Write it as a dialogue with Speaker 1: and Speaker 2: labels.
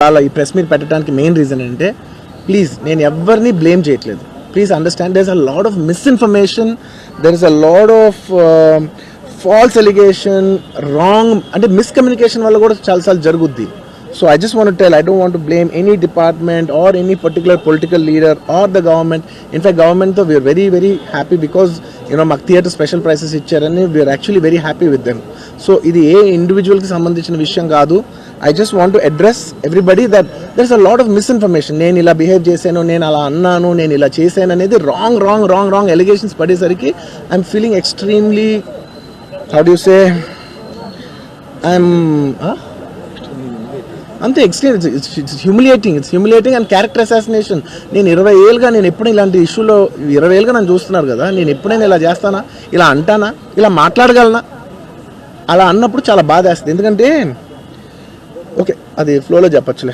Speaker 1: అలా ఈ press meet పెట్టడానికి మెయిన్ రీజన్ అంటే ప్లీజ్ నేను ఎవరిని బ్లేమ్ చేయట్లేదు. Please understand there is a lot of misinformation, there is a lot of false allegation, wrong అంటే మిస్కమ్యూనికేషన్ వల్ల కూడా చాలాసార్లు జరుగుద్ది. So I just want to tell, I don't want to blame any department or any particular political leader or the government. In fact, government though we are very very happy because మాకు theatre special prices ఇచ్చారని we are actually very happy with them. So ఇది ఏ ఇండివిజువల్కి సంబంధించిన విషయం కాదు. I just want to address everybody that there is a lot of misinformation. నేను ఇలా behave చేశాను, నేను అలా అన్నాను, నేను ఇలా చేశాను అనేది రాంగ్ ఎలిగేషన్స్ పడేసరికి I'm feeling extremely, how do you say, అంతే extreme. It's humiliating and character assassination. నేను 20 ఏళ్ళుగా నేను ఎప్పుడు ఇలాంటి ఇష్యూలో 20 ఏళ్ళుగా నన్ను చూస్తున్నారు కదా, నేను ఎప్పుడైనా ఇలా చేస్తానా, ఇలా అంటానా, ఇలా మాట్లాడగలనా? అలా అన్నప్పుడు చాలా బాధ వేస్తుంది. ఎందుకంటే ఓకే అది ఫ్లోలో చెప్పచ్చులే.